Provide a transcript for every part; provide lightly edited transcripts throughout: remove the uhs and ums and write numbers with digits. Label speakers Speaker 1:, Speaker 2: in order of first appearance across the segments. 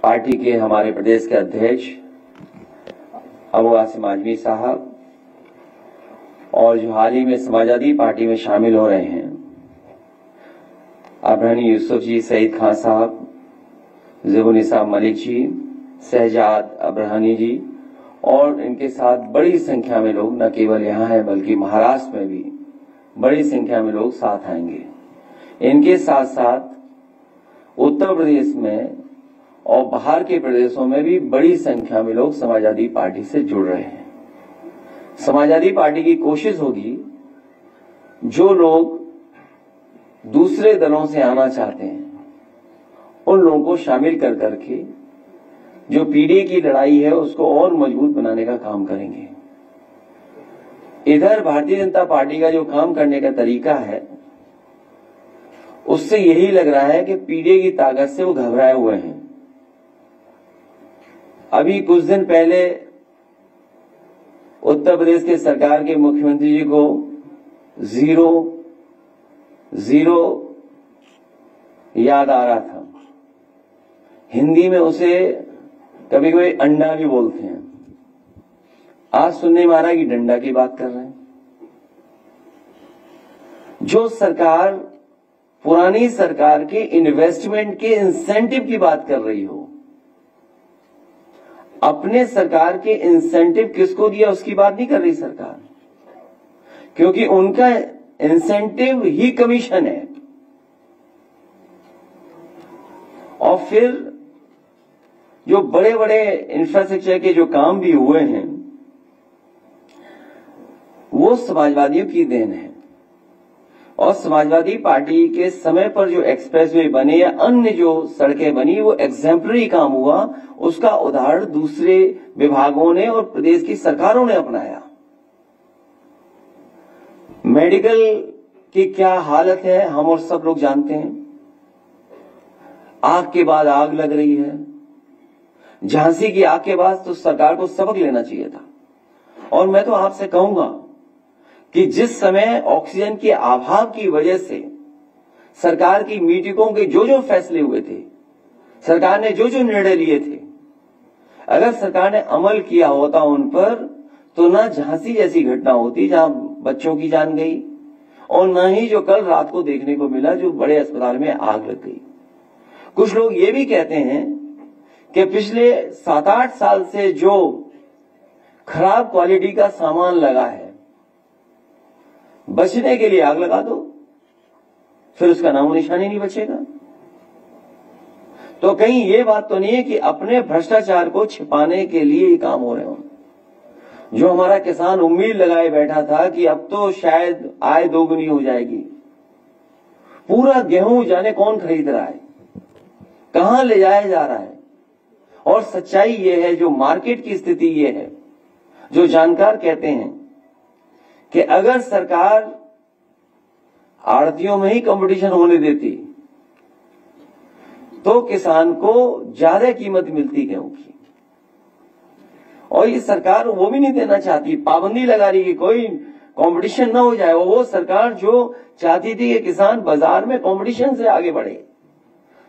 Speaker 1: Party के हमारे प्रदेश के अध्यक्ष अबू आसिम आजमी साहब और जो हाल ही में समाजवादी पार्टी में शामिल हो रहे हैं अब्राहनी यूसुफ जी, सईद खान साहब, ज़ुबैर मलिक जी, शहजाद अब्राहनी जी और इनके साथ बड़ी संख्या में लोग न केवल यहाँ हैं बल्कि महाराष्ट्र में भी बड़ी संख्या में लोग साथ आएंगे। इनके साथ साथ उत्तर प्रदेश में और बाहर के प्रदेशों में भी बड़ी संख्या में लोग समाजवादी पार्टी से जुड़ रहे हैं। समाजवादी पार्टी की कोशिश होगी जो लोग दूसरे दलों से आना चाहते हैं उन लोगों को शामिल कर करके जो पीढ़ी की लड़ाई है उसको और मजबूत बनाने का काम करेंगे। इधर भारतीय जनता पार्टी का जो काम करने का तरीका है उससे यही लग रहा है कि पीढ़ी की ताकत से वो घबराए हुए हैं। अभी कुछ दिन पहले उत्तर प्रदेश के सरकार के मुख्यमंत्री जी को जीरो याद आ रहा था। हिंदी में उसे कभी कभी अंडा भी बोलते हैं। आज सुनने में आ रहा है कि डंडा की बात कर रहे हैं। जो सरकार पुरानी सरकार के इन्वेस्टमेंट के इंसेंटिव की बात कर रही हो, अपने सरकार के इंसेंटिव किसको दिया उसकी बात नहीं कर रही सरकार, क्योंकि उनका इंसेंटिव ही कमीशन है। और फिर जो बड़े बड़े इंफ्रास्ट्रक्चर के जो काम भी हुए हैं वो समाजवादियों की देन है। और समाजवादी पार्टी के समय पर जो एक्सप्रेसवे बने या अन्य जो सड़कें बनी वो एग्जेम्पलरी काम हुआ, उसका उदाहरण दूसरे विभागों ने और प्रदेश की सरकारों ने अपनाया। मेडिकल की क्या हालत है हम और सब लोग जानते हैं। आग के बाद आग लग रही है। झांसी की आग के बाद तो सरकार को सबक लेना चाहिए था। और मैं तो आपसे कहूंगा कि जिस समय ऑक्सीजन के अभाव की वजह से सरकार की मीटिंगों के जो जो फैसले हुए थे, सरकार ने जो जो निर्णय लिए थे, अगर सरकार ने अमल किया होता उन पर तो ना झांसी जैसी घटना होती जहां बच्चों की जान गई और ना ही जो कल रात को देखने को मिला जो बड़े अस्पताल में आग लग गई। कुछ लोग ये भी कहते हैं कि पिछले 7-8 साल से जो खराब क्वालिटी का सामान लगा है, बचने के लिए आग लगा दो, फिर उसका नामो निशानी नहीं बचेगा। तो कहीं ये बात तो नहीं है कि अपने भ्रष्टाचार को छिपाने के लिए ये काम हो रहे हो। जो हमारा किसान उम्मीद लगाए बैठा था कि अब तो शायद आय दोगुनी हो जाएगी, पूरा गेहूं जाने कौन खरीद रहा है, कहां ले जाया जा रहा है। और सच्चाई ये है, जो मार्केट की स्थिति ये है, जो जानकार कहते हैं कि अगर सरकार आड़तियों में ही कंपटीशन होने देती तो किसान को ज्यादा कीमत मिलती गेहूं की। और ये सरकार वो भी नहीं देना चाहती, पाबंदी लगा रही कि कोई कंपटीशन ना हो जाए। वो सरकार जो चाहती थी कि किसान बाजार में कंपटीशन से आगे बढ़े।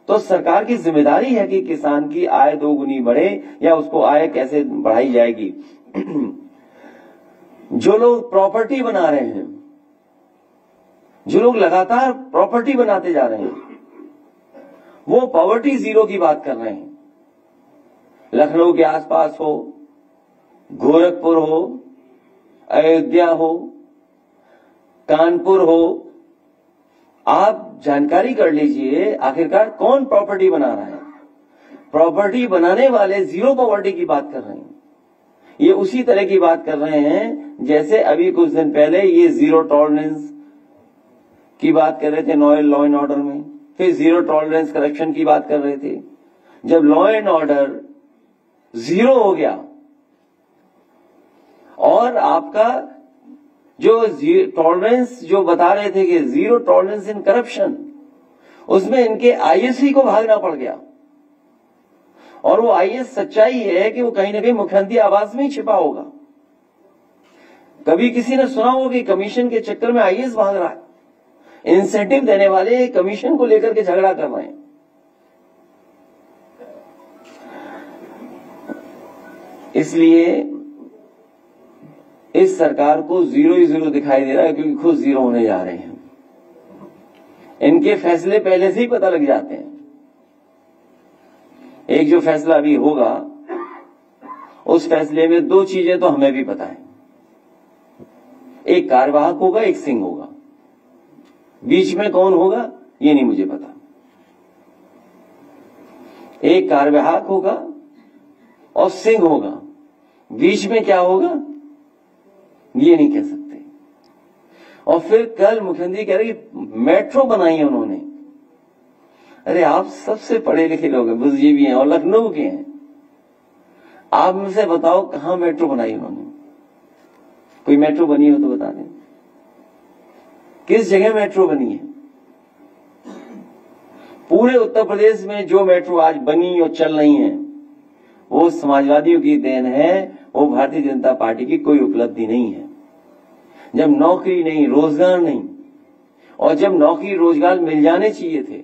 Speaker 1: तो सरकार की जिम्मेदारी है कि किसान की आय दोगुनी बढ़े या उसको आय कैसे बढ़ाई जाएगी। जो लोग प्रॉपर्टी बना रहे हैं, जो लोग लगातार प्रॉपर्टी बनाते जा रहे हैं, वो पॉवर्टी जीरो की बात कर रहे हैं। लखनऊ के आसपास हो, गोरखपुर हो, अयोध्या हो, कानपुर हो, आप जानकारी कर लीजिए आखिरकार कौन प्रॉपर्टी बना रहा है। प्रॉपर्टी बनाने वाले जीरो पॉवर्टी की बात कर रहे हैं। ये उसी तरह की बात कर रहे हैं जैसे अभी कुछ दिन पहले ये जीरो टॉलरेंस की बात कर रहे थे लॉ एंड ऑर्डर में, फिर जीरो टॉलरेंस करप्शन की बात कर रहे थे। जब लॉ एंड ऑर्डर जीरो हो गया और आपका जो टॉलरेंस जो बता रहे थे कि जीरो टॉलरेंस इन करप्शन, उसमें इनके आईएएस को भागना पड़ गया। और वो आईएएस सच्चाई है कि वो कहीं ना कहीं मुख्यमंत्री आवास में ही छिपा होगा। कभी किसी ने सुना होगा कि कमीशन के चक्कर में आईएएस भाग रहा है, इंसेंटिव देने वाले कमीशन को लेकर के झगड़ा कर रहे हैं। इसलिए इस सरकार को जीरो ही जीरो दिखाई दे रहा है, क्योंकि खुद जीरो होने जा रहे हैं। इनके फैसले पहले से ही पता लग जाते हैं। एक जो फैसला अभी होगा, उस फैसले में दो चीजें तो हमें भी पता है, एक कार्यवाहक होगा, एक सिंह होगा। बीच में कौन होगा ये नहीं मुझे पता। एक कार्यवाहक होगा और सिंह होगा, बीच में क्या होगा ये नहीं कह सकते। और फिर कल मुख्यमंत्री कह रहे कि मेट्रो बनाई है उन्होंने। अरे आप सबसे पढ़े लिखे लोग हैं, बुद्धिजीवी हैं और लखनऊ के हैं, आप मुझसे बताओ कहां मेट्रो बनाई उन्होंने? कोई मेट्रो बनी हो तो बता दें, किस जगह मेट्रो बनी है? पूरे उत्तर प्रदेश में जो मेट्रो आज बनी और चल रही हैं, वो समाजवादियों की देन है, वो भारतीय जनता पार्टी की कोई उपलब्धि नहीं है। जब नौकरी नहीं, रोजगार नहीं, और जब नौकरी रोजगार मिल जाने चाहिए थे,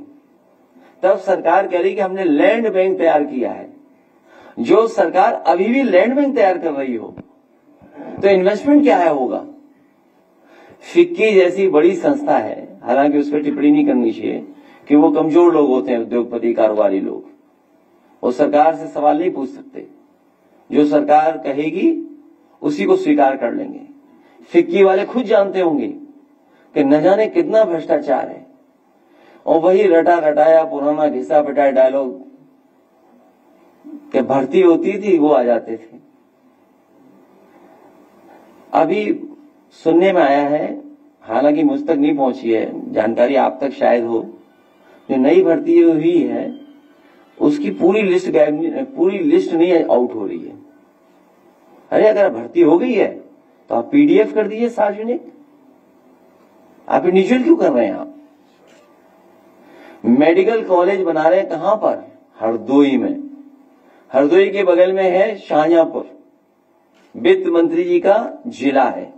Speaker 1: तब सरकार कह रही कि हमने लैंड बैंक तैयार किया है। जो सरकार अभी भी लैंड बैंक तैयार कर रही हो तो इन्वेस्टमेंट क्या है होगा? फिक्की जैसी बड़ी संस्था है, हालांकि उस पर टिप्पणी नहीं करनी चाहिए कि वो कमजोर लोग होते हैं, उद्योगपति कारोबारी लोग, वो सरकार से सवाल नहीं पूछ सकते। जो सरकार कहेगी उसी को स्वीकार कर लेंगे। फिक्की वाले खुद जानते होंगे कि न जाने कितना भ्रष्टाचार है, और वही रटा रटाया पुराना घिसा पिटाया डायलॉग कि भर्ती होती थी वो आ जाते थे। अभी सुनने में आया है, हालांकि मुझ तक नहीं पहुंची है जानकारी, आप तक शायद हो, जो नई भर्ती हुई है उसकी पूरी लिस्ट नहीं आउट हो रही है। अरे अगर भर्ती हो गई है तो आप पीडीएफ कर दीजिए सार्वजनिक, आप इंडिविजुअल क्यों कर रहे हैं? आप मेडिकल कॉलेज बना रहे हैं कहां पर? हरदोई में। हरदोई के बगल में है शाहजहांपुर, वित्त मंत्री जी का जिला है।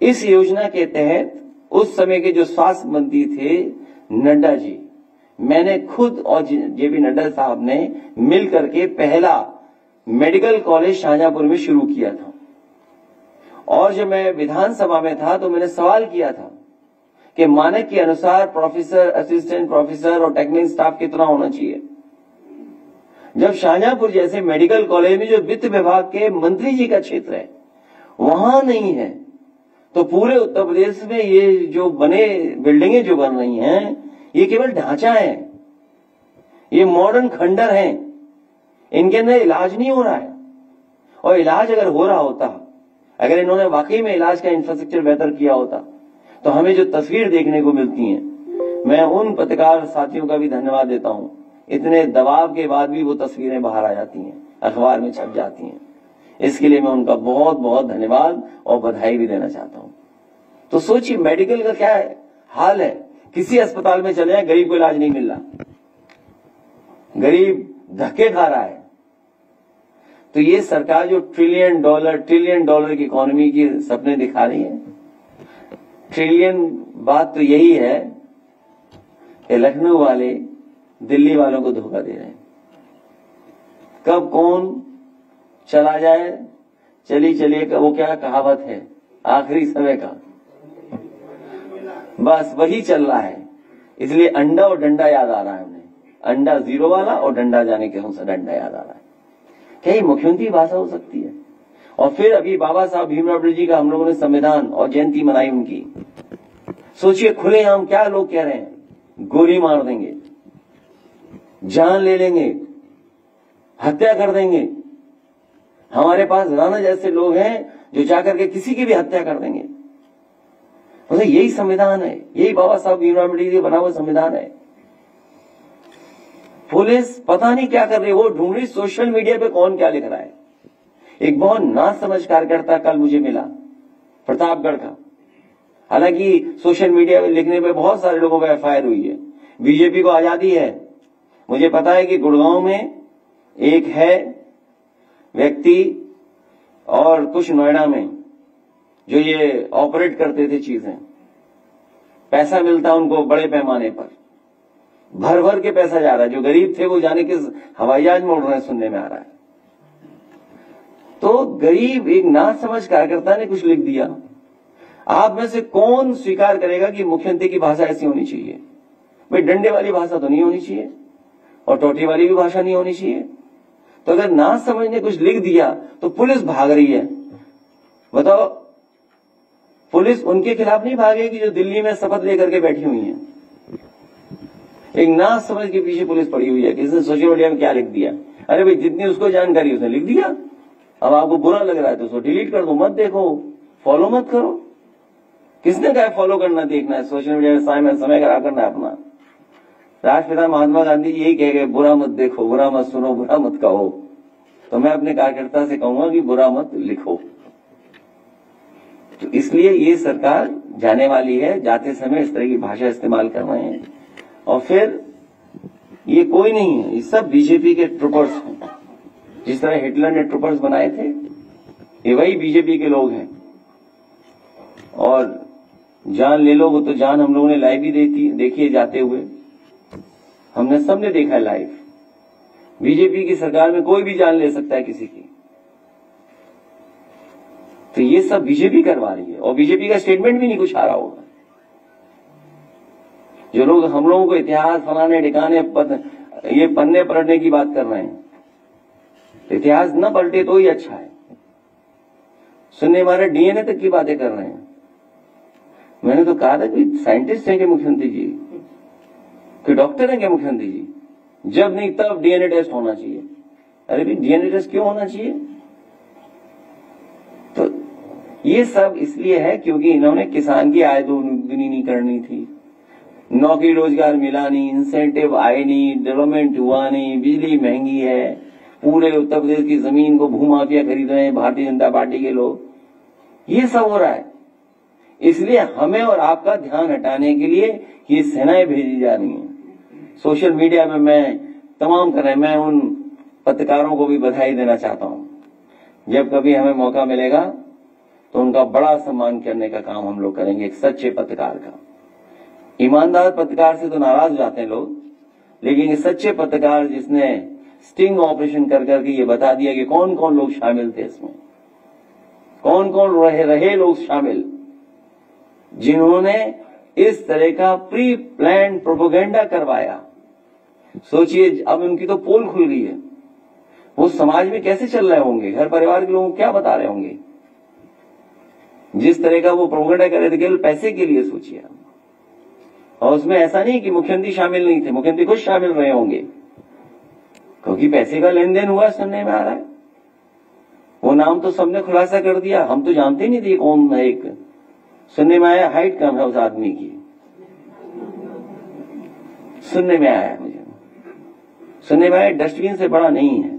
Speaker 1: इस योजना के तहत उस समय के जो स्वास्थ्य मंत्री थे नड्डा जी, मैंने खुद और जेपी नड्डा साहब ने मिल करके पहला मेडिकल कॉलेज शाहजहांपुर में शुरू किया था। और जब मैं विधानसभा में था तो मैंने सवाल किया था कि मानक के अनुसार प्रोफेसर, असिस्टेंट प्रोफेसर और टेक्निकल स्टाफ कितना होना चाहिए। जब शाहजहांपुर जैसे मेडिकल कॉलेज में जो वित्त विभाग के मंत्री जी का क्षेत्र है वहां नहीं है, तो पूरे उत्तर प्रदेश में ये जो बने बिल्डिंगें जो बन रही हैं ये केवल ढांचा है, ये मॉडर्न खंडर हैं, इनके अंदर इलाज नहीं हो रहा है। और इलाज अगर हो रहा होता, अगर इन्होंने वाकई में इलाज का इंफ्रास्ट्रक्चर बेहतर किया होता, तो हमें जो तस्वीर देखने को मिलती है, मैं उन पत्रकार साथियों का भी धन्यवाद देता हूं, इतने दबाव के बाद भी वो तस्वीरें बाहर आ जाती हैं, अखबार में छप जाती हैं। इसके लिए मैं उनका बहुत बहुत धन्यवाद और बधाई भी देना चाहता हूं। तो सोचिए मेडिकल का क्या है हाल है, किसी अस्पताल में चले जाए गरीब को इलाज नहीं मिल रहा, गरीब धक्के खा रहा है। तो ये सरकार जो ट्रिलियन डॉलर की इकोनॉमी की सपने दिखा रही है, ट्रिलियन बात तो यही है कि लखनऊ वाले दिल्ली वालों को धोखा दे रहे हैं। कब कौन चला जाए, चली चलिए का वो क्या कहावत है आखिरी समय का, बस वही चल रहा है। इसलिए अंडा और डंडा याद आ रहा है उन्हें, अंडा जीरो वाला और डंडा जाने के से डंडा याद आ रहा है। क्या ये मुख्यमंत्री भाषा हो सकती है? और फिर अभी बाबा साहब भीमराव अम्बेडकर जी का हम लोगों ने संविधान और जयंती मनाई उनकी। सोचिए खुलेआम क्या लोग कह रहे हैं, गोली मार देंगे, जान ले लेंगे, हत्या कर देंगे। हमारे पास राणा जैसे लोग हैं जो जाकर के किसी की भी हत्या कर देंगे। मतलब यही संविधान है, यही बाबा साहब भीमराव अम्बेडकर जी बना हुआ संविधान है। पुलिस पता नहीं क्या कर रही है, वो ढूंढ रही सोशल मीडिया पे कौन क्या लिख रहा है। एक बहुत नासमझ कार्यकर्ता कल मुझे मिला प्रतापगढ़ का, हालांकि सोशल मीडिया पे लिखने पे बहुत सारे लोगों पर एफआईआर हुई है, बीजेपी को आजादी है। मुझे पता है कि गुड़गांव में एक है व्यक्ति और कुछ नोएडा में जो ये ऑपरेट करते थे चीजें, पैसा मिलता उनको बड़े पैमाने पर, भर भर के पैसा जा रहा है। जो गरीब थे वो जाने किस हवाई जहाज में उड़ रहे हैं सुनने में आ रहा है। तो गरीब एक नासमझ कार्यकर्ता ने कुछ लिख दिया। आप में से कौन स्वीकार करेगा कि मुख्यमंत्री की भाषा ऐसी होनी चाहिए? भाई डंडे वाली भाषा तो नहीं होनी चाहिए और टोटी वाली भी भाषा नहीं होनी चाहिए। तो अगर ना समझ ने कुछ लिख दिया तो पुलिस भाग रही है। बताओ, पुलिस उनके खिलाफ नहीं भागेगी जो दिल्ली में शपथ लेकर के बैठी हुई है। एक ना समझ के पीछे पुलिस पड़ी हुई है कि इसने सोशल मीडिया में क्या लिख दिया। अरे भाई, जितनी उसको जानकारी उसने लिख दिया। अब आपको बुरा लग रहा है तो उसको डिलीट कर दो, मत देखो, फॉलो मत करो। किसने कहा फॉलो करना, देखना है सोशल मीडिया में समय खराब करना है अपना? राष्ट्रपिता महात्मा गांधी जी यही कह गए, बुरा मत देखो, बुरा मत सुनो, बुरा मत कहो। तो मैं अपने कार्यकर्ता से कहूंगा कि बुरा मत लिखो। तो इसलिए ये सरकार जाने वाली है, जाते समय इस तरह की भाषा इस्तेमाल कर रहे हैं। और फिर ये कोई नहीं है, ये सब बीजेपी के ट्रूपर्स हैं। जिस तरह हिटलर ने ट्रूपर्स बनाए थे, ये वही बीजेपी के लोग हैं। और जान ले लो, वो तो जान हम लोगों ने लाइव भी देखी है जाते हुए, हमने सबने देखा है लाइव। बीजेपी की सरकार में कोई भी जान ले सकता है किसी की। तो ये सब बीजेपी करवा रही है और बीजेपी का स्टेटमेंट भी नहीं कुछ आ रहा होगा। जो लोग हम लोगों को इतिहास फलाने ठिकाने ये पन्ने पलटने की बात कर रहे हैं, इतिहास न पलटे तो ही अच्छा है। सुनने हमारे डीएनए तक की बातें कर रहे हैं। मैंने तो कहा था कि साइंटिस्ट हैं क्या मुख्यमंत्री जी, कि डॉक्टर हैं क्या मुख्यमंत्री जी? जब नहीं तब डीएनए टेस्ट होना चाहिए। अरे भी डीएनए टेस्ट क्यों होना चाहिए? तो ये सब इसलिए है क्योंकि इन्होंने किसान की आय दोगुनी नहीं करनी थी, नौकरी रोजगार मिला नहीं, इंसेंटिव आए नहीं, डेवलपमेंट हुआ नहीं, बिजली महंगी है, पूरे उत्तर प्रदेश की जमीन को भूमाफिया खरीद रहे हैं भारतीय जनता पार्टी के लोग। ये सब हो रहा है। इसलिए हमें और आपका ध्यान हटाने के लिए ये सेनाएं भेजी जा रही हैं। सोशल मीडिया में मैं तमाम तरह, मैं उन पत्रकारों को भी बधाई देना चाहता हूं। जब कभी हमें मौका मिलेगा तो उनका बड़ा सम्मान करने का काम हम लोग करेंगे, एक सच्चे पत्रकार का। ईमानदार पत्रकार से तो नाराज हो जाते हैं लोग, लेकिन ये सच्चे पत्रकार जिसने स्टिंग ऑपरेशन कर करके ये बता दिया कि कौन कौन लोग शामिल थे इसमें, कौन कौन रहे लोग शामिल, जिन्होंने इस तरह का प्री प्लान प्रोपेगेंडा करवाया। सोचिए, अब उनकी तो पोल खुल गई है, वो समाज में कैसे चल रहे होंगे, घर परिवार के लोगों को क्या बता रहे होंगे। जिस तरह का वो प्रोपेगेंडा कर रहे थे केवल पैसे के लिए, सोचिए। और उसमें ऐसा नहीं कि मुख्यमंत्री शामिल नहीं थे, मुख्यमंत्री खुद शामिल रहे होंगे, क्योंकि पैसे का लेन देन हुआ सुनने में आ रहा है। वो नाम तो सबने खुलासा कर दिया, हम तो जानते नहीं थे कौन है। एक सुनने में आया हाइट कम है उस आदमी की, सुनने में आया, मुझे सुनने में आया डस्टबिन से बड़ा नहीं है,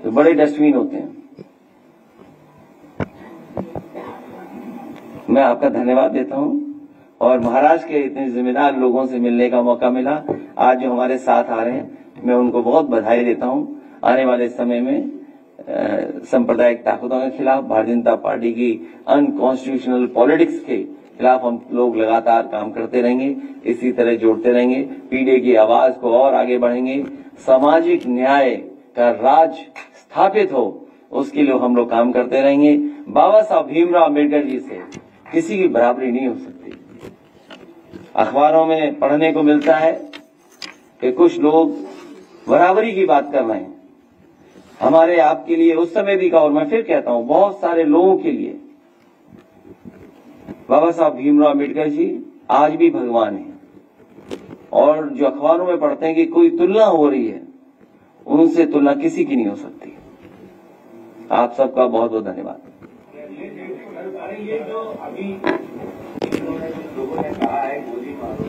Speaker 1: तो बड़े डस्टबिन होते हैं। मैं आपका धन्यवाद देता हूं और महाराष्ट्र के इतने जिम्मेदार लोगों से मिलने का मौका मिला, आज जो हमारे साथ आ रहे हैं, मैं उनको बहुत बधाई देता हूं। आने वाले समय में सांप्रदायिक ताकतों के खिलाफ, भारतीय जनता पार्टी की अनकॉन्स्टिट्यूशनल पॉलिटिक्स के खिलाफ हम लोग लगातार काम करते रहेंगे, इसी तरह जोड़ते रहेंगे, पीढ़ी की आवाज को और आगे बढ़ेंगे। सामाजिक न्याय का राज स्थापित हो, उसके लिए हम लोग काम करते रहेंगे। बाबा साहब भीमराव अम्बेडकर जी से किसी की बराबरी नहीं हो सकती। अखबारों में पढ़ने को मिलता है कि कुछ लोग बराबरी की बात कर रहे हैं। हमारे आपके लिए उस समय भी कहा, और मैं फिर कहता हूं बहुत सारे लोगों के लिए बाबा साहब भीमराव अम्बेडकर जी आज भी भगवान हैं। और जो अखबारों में पढ़ते हैं कि कोई तुलना हो रही है, उनसे तुलना किसी की नहीं हो सकती। आप सबका बहुत बहुत धन्यवाद। ये जो अभी लोगों ने कहा है गोली मारो,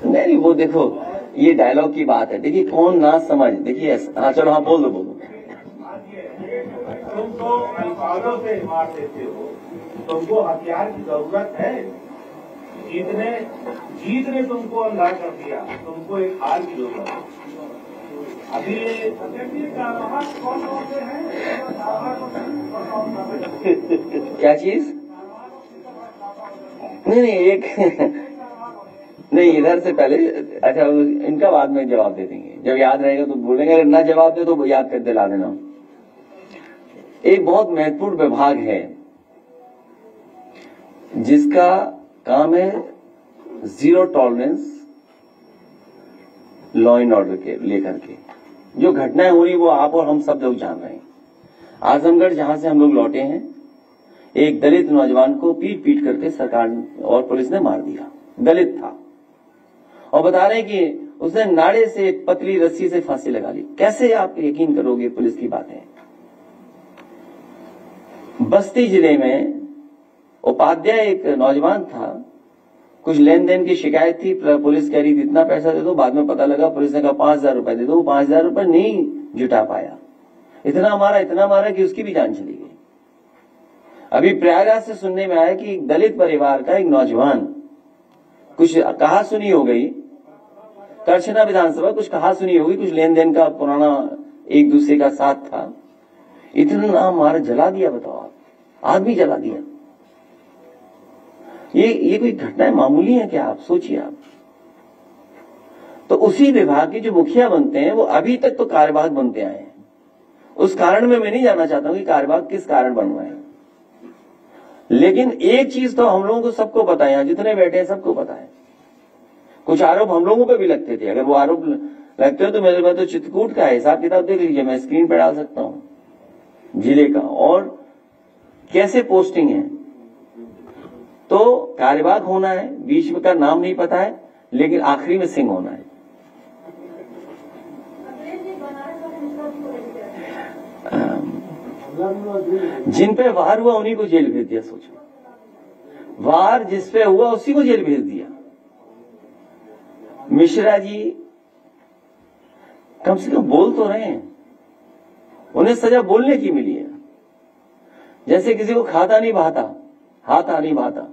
Speaker 1: नहीं वो देखो, ये डायलॉग की बात है। देखिए कौन ना समझ, देखिए हाँ चलो हाँ बोल दो। तुम तो अल्फाजों से मार देते हो, तुमको हथियार की जरूरत है। जीत ने तुमको अंधा कर दिया, तुमको एक हार की जरूरत है। अभी कौन होते हैं क्या चीज? नहीं एक नहीं, इधर से पहले, अच्छा इनका बाद में जवाब दे देंगे, जब याद रहेगा तो बोलेंगे, अगर ना जवाब दे तो याद कर दिला देना। एक बहुत महत्वपूर्ण विभाग है जिसका काम है zero tolerance law and order के लेकर के। जो घटनाएं हो रही वो आप और हम सब लोग जान रहे हैं। आजमगढ़ जहां से हम लोग लौटे हैं, एक दलित नौजवान को पीट पीट करके सरकार और पुलिस ने मार दिया। दलित था और बता रहे हैं कि उसने नाड़े से एक पतली रस्सी से फांसी लगा ली। कैसे आप यकीन करोगे पुलिस की बातें। बस्ती जिले में उपाध्याय एक नौजवान था, कुछ लेन देन की शिकायत थी, पुलिस कह रही थी इतना पैसा दे दो, बाद में पता लगा पुलिस ने कहा 5,000 रुपए दे दो। 5,000 रुपए नहीं जुटा पाया, इतना मारा कि उसकी भी जान चली गई। अभी प्रयागराज से सुनने में आया कि एक दलित परिवार का एक नौजवान, कुछ कहा सुनी हो गई, करछना विधानसभा कुछ कहा सुनी होगी, कुछ लेन देन का पुराना एक दूसरे का साथ था, इतना मार जला दिया। बताओ आप, आदमी जला दिया। ये कोई घटनाएं मामूली है क्या? आप सोचिए आप। तो उसी विभाग के जो मुखिया बनते हैं वो अभी तक तो कार्यवाहक बनते आए हैं। उस कारण में मैं नहीं जानना चाहता हूं कि कार्यवाहक किस कारण बन रहे हैं, लेकिन एक चीज तो हम लोगों को सबको पता है, यहां जितने बैठे हैं सबको पता है, कुछ आरोप हम लोगों पे भी लगते थे। अगर वो आरोप लगते हो तो मेरे पास तो चित्रकूट का हिसाब किताब देख लीजिए, मैं स्क्रीन पे डाल सकता हूं जिले का, और कैसे पोस्टिंग है। तो कार्यवाहक होना है, बीच में का नाम नहीं पता है, लेकिन आखिरी में सिंह होना है। जिन पे वार हुआ उन्हीं को जेल भेज दिया। सोचो, वार जिस पे हुआ उसी को जेल भेज दिया। मिश्रा जी कम से कम बोल तो रहे हैं, उन्हें सजा बोलने की मिली है। जैसे किसी को खाता नहीं भाता, हाथा नहीं भाता,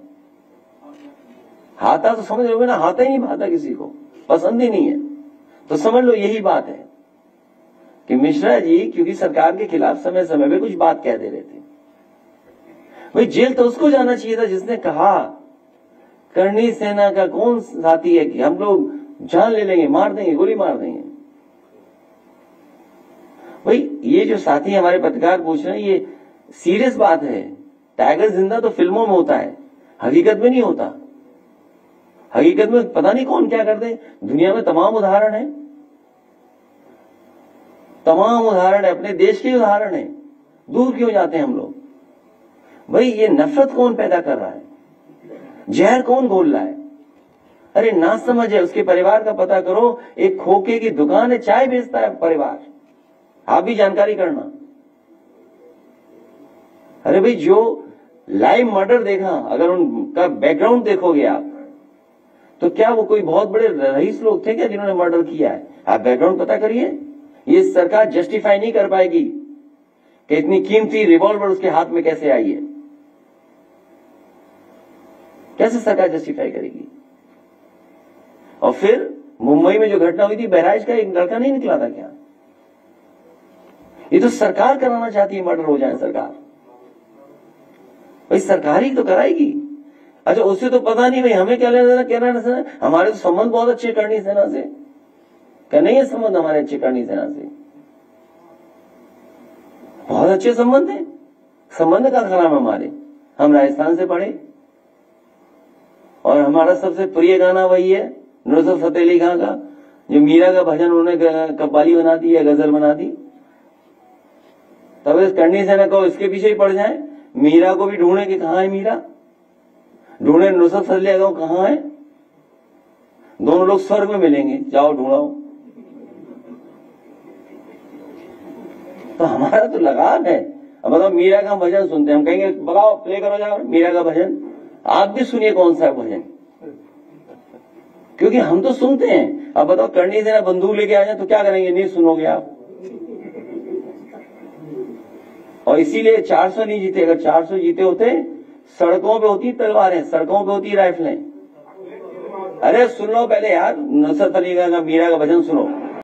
Speaker 1: हाथा तो समझ लोगे ना, हाथा ही नहीं भाता, किसी को पसंद ही नहीं है, तो समझ लो यही बात है कि मिश्रा जी क्योंकि सरकार के खिलाफ समय समय पे कुछ बात कह दे रहे थे। भाई जेल तो उसको जाना चाहिए था जिसने कहा करणी सेना का कौन साथी है कि हम लोग जान ले लेंगे, मार देंगे, गोली मार देंगे। भाई ये जो साथी हमारे पत्रकार पूछ रहे हैं, ये सीरियस बात है। टाइगर जिंदा तो फिल्मों में होता है, हकीकत में नहीं होता। हकीकत में पता नहीं कौन क्या कर दे। दुनिया में तमाम उदाहरण है, तमाम उदाहरण है, अपने देश के उदाहरण है। दूर क्यों जाते हैं हम लोग? भाई ये नफरत कौन पैदा कर रहा है, जहर कौन घोल रहा है? अरे ना समझ है, उसके परिवार का पता करो। एक खोखे की दुकान है, चाय बेचता है परिवार, आप भी जानकारी करना। अरे भाई जो लाइव मर्डर देखा, अगर उनका बैकग्राउंड देखोगे आप, तो क्या वो कोई बहुत बड़े रईस लोग थे क्या जिन्होंने मर्डर किया है? आप बैकग्राउंड पता करिए। ये सरकार जस्टिफाई नहीं कर पाएगी कि इतनी कीमती रिवॉल्वर उसके हाथ में कैसे आई है। कैसे सरकार जस्टिफाई करेगी? और फिर मुंबई में जो घटना हुई थी, बहराइच का एक लड़का नहीं निकला था क्या? ये तो सरकार कराना चाहती है, मर्डर हो जाए सरकार। भाई सरकार ही तो कराएगी। अच्छा उससे तो पता नहीं, भाई हमें क्या लेना देना, हमारे तो संबंध बहुत अच्छे करणी सेना से। क्या नहीं है संबंध हमारे अच्छे करणी सेना से? बहुत अच्छे संबंध है। संबंध का नाम हमारे, हम राजस्थान से पढ़े और हमारा सबसे प्रिय गाना वही है नुसरत फतेह अली खां का, जो मीरा का भजन उन्होंने कव्वाली बना दी या गजल बना दी। तब इस करणी सेना को इसके पीछे ही पड़ जाए। मीरा को भी ढूंढे कि कहां है मीरा, ढूंढे नुसरत फतेह अली खां कहां है, दोनों लोग स्वर्ग में मिलेंगे, जाओ ढूंढाओ। तो हमारा तो लगाव है। अब बताओ, मीरा का भजन सुनते हैं, हम कहेंगे बताओ प्ले करो जाओ मीरा का भजन। आप भी सुनिए कौन सा भजन, क्योंकि हम तो सुनते हैं। अब बताओ करणी सेना बंदूक लेके आ जाए तो क्या करेंगे? नहीं सुनोगे आप। और इसीलिए 400 नहीं जीते। अगर 400 जीते होते, सड़कों पे होती तलवारें, सड़कों पे होती राइफलें। अरे सुन लो पहले यार, नुसरत अली खां का मीरा का भजन सुनो।